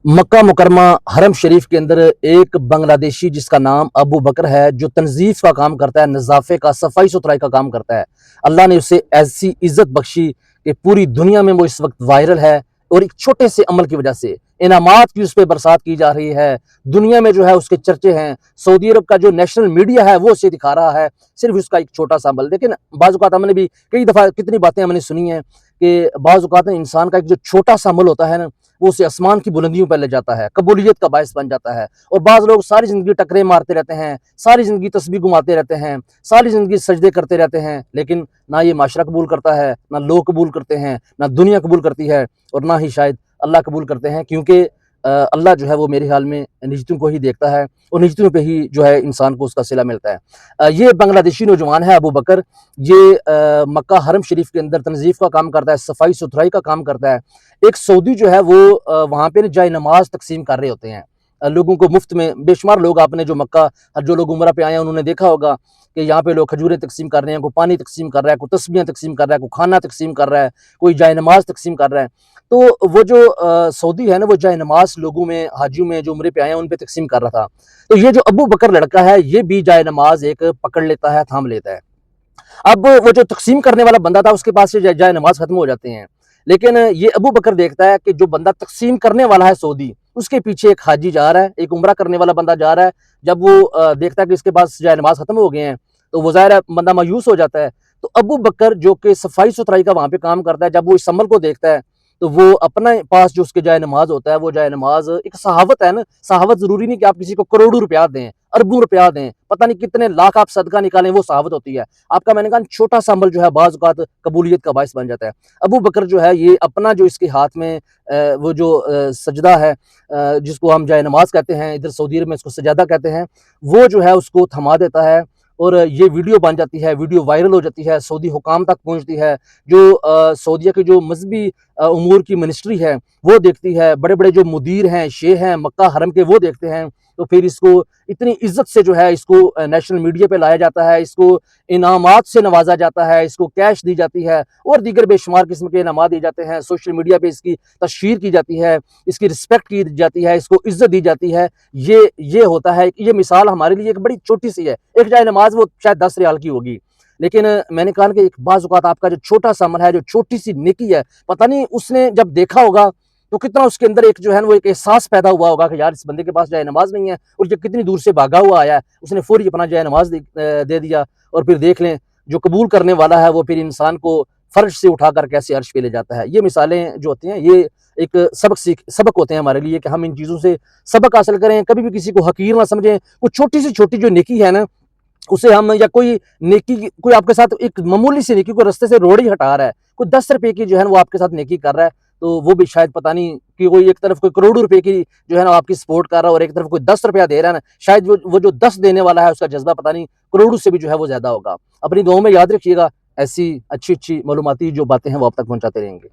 मक्का मुकरमा हरम शरीफ के अंदर एक बांग्लादेशी जिसका नाम अबू बकर है, जो तनजीफ का काम करता है, नज़ाफ़े का, सफाई सुथराई का काम करता है। अल्लाह ने उसे ऐसी इज्जत बख्शी कि पूरी दुनिया में वो इस वक्त वायरल है, और एक छोटे से अमल की वजह से इनामात की उस पर बरसात की जा रही है। दुनिया में जो है उसके चर्चे हैं। सऊदी अरब का जो नेशनल मीडिया है वो उसे दिखा रहा है, सिर्फ उसका एक छोटा सा अमल। लेकिन बाज़ औक़ात हमने भी कई दफ़ा कितनी बातें हमने सुनी हैं कि बाज़ औक़ात इंसान का एक जो छोटा सा अमल होता है ना, वो उसे आसमान की बुलंदियों पर ले जाता है, कबूलियत का बायस बन जाता है। और बाज़ लोग सारी ज़िंदगी टकरे मारते रहते हैं, सारी ज़िंदगी तस्बीह घुमाते रहते हैं, सारी ज़िंदगी सजदे करते रहते हैं, लेकिन ना ये माशरा कबूल करता है, ना लोग कबूल करते हैं, ना दुनिया कबूल करती है, और ना ही शायद अल्लाह कबूल करते हैं। क्योंकि अल्लाह जो है वो मेरे ख्याल में निजतों को ही देखता है, और निजतों पे ही जो है इंसान को उसका सिला मिलता है। ये बांग्लादेशी नौजवान है अबू बकर। ये मक्का हरम शरीफ के अंदर तनज़ीफ़ का काम करता है, सफाई सुथराई का काम करता है। एक सऊदी जो है वो वहाँ पे जाए नमाज तकसीम कर रहे होते हैं लोगों को मुफ्त में। बेशुमार लोग, आपने जो मक्का, जो लोग उम्रा पे आए हैं उन्होंने देखा होगा कि यहाँ पे लोग खजूरें तकसीम कर रहे हैं, कोई पानी तकसीम कर रहा है, कोई तस्बीहें तकसीम कर रहा है, कोई खाना तकसीम कर रहा है, कोई जाए नमाज तकसीम कर रहा है। तो वो जो सऊदी है ना, वो जाए नमाज लोगों में, हाजियों में जो उम्रे पे आए हैं उन पे तकसीम कर रहा था। तो ये जो अबू बकर लड़का है, ये भी जाए नमाज एक पकड़ लेता है, थाम लेता है। अब वो जो तकसीम करने वाला बंदा था उसके पास से जाए नमाज खत्म हो जाते हैं, लेकिन ये अबू बकर देखता है कि जो बंदा तकसीम करने वाला है सऊदी, उसके पीछे एक हाजी जा रहा है, एक उम्रा करने वाला बंदा जा रहा है। जब वो देखता है कि इसके पास जाए नमाज खत्म हो गए हैं, तो वो ज़ाहिर है बंदा मायूस हो जाता है। तो अबू बकर जो कि सफाई सुथराई का वहाँ पे काम करता है, जब वो इस अमल को देखता है, तो वो अपने पास जो उसके जाए नमाज होता है, वो जाए नमाज एक सहावत है ना। सहावत जरूरी नहीं कि आप किसी को करोड़ों रुपया दें, अरबों रुपया दें, पता नहीं कितने लाख आप सदका निकालें, वो सहावत होती है। आपका मैंने कहा छोटा सा अमल जो है बाज़ औक़ात कबूलियत का बायस बन जाता है। अबू बकर जो है ये अपना जो इसके हाथ में वो जो सजदा है, जिसको हम जाए नमाज कहते हैं, इधर सऊदी अरब में इसको सजादा कहते हैं, वो जो है उसको थमा देता है, और ये वीडियो बन जाती है, वीडियो वायरल हो जाती है, सऊदी हुकाम तक पहुंचती है। जो सऊदीया के जो मजहबी उमूर की मिनिस्ट्री है वो देखती है, बड़े बड़े जो मुदीर हैं, शेख हैं मक्का हरम के, वो देखते हैं। तो फिर इसको इतनी इज्जत से जो है इसको नेशनल मीडिया पे लाया जाता है, इसको इनामात से नवाजा जाता है, इसको कैश दी जाती है, और दीगर बेशुमार किस्म के इनामात दिए जाते हैं। सोशल मीडिया पे इसकी तशहीर की जाती है, इसकी रिस्पेक्ट की जाती है, इसको इज्जत दी जाती है। ये होता है, ये मिसाल हमारे लिए एक बड़ी छोटी सी है। एक जाए नमाज वो शायद 10 रियाल की होगी, लेकिन मैंने कहा कि एक बाज़ औक़ात आपका जो छोटा सा अमल है, जो छोटी सी नेकी है, पता नहीं उसने जब देखा होगा तो कितना उसके अंदर एक जो है वो एक एहसास पैदा हुआ होगा कि यार इस बंदे के पास जाए नमाज नहीं है, और ये कितनी दूर से भागा हुआ आया है, उसने फौरी अपना जाए नमाज दे दिया। और फिर देख लें जो कबूल करने वाला है वो फिर इंसान को फर्श से उठाकर कैसे अर्श पे ले जाता है। ये मिसालें जो होती हैं, ये एक सबक होते हैं हमारे लिए कि हम इन चीज़ों से सबक हासिल करें, कभी भी किसी को हकीर ना समझें। कुछ छोटी से छोटी जो नेकी है ना, उसे हम, या कोई नेकी, कोई आपके साथ एक मामूली सी नेकी, कोई रास्ते से रोड ही हटा रहा है, कोई 10 रुपए की जो है वो आपके साथ नेकी कर रहा है, तो वो भी शायद पता नहीं कि कोई एक तरफ कोई करोड़ों रुपए की जो है ना आपकी सपोर्ट कर रहा है, और एक तरफ कोई 10 रुपया दे रहा है ना, शायद वो जो 10 देने वाला है उसका जज्बा पता नहीं करोड़ों से भी जो है वो ज्यादा होगा। अपनी दुआओं में याद रखिएगा, ऐसी अच्छी अच्छी मालूमाती जो बातें हैं वो आप तक पहुंचाते रहेंगे।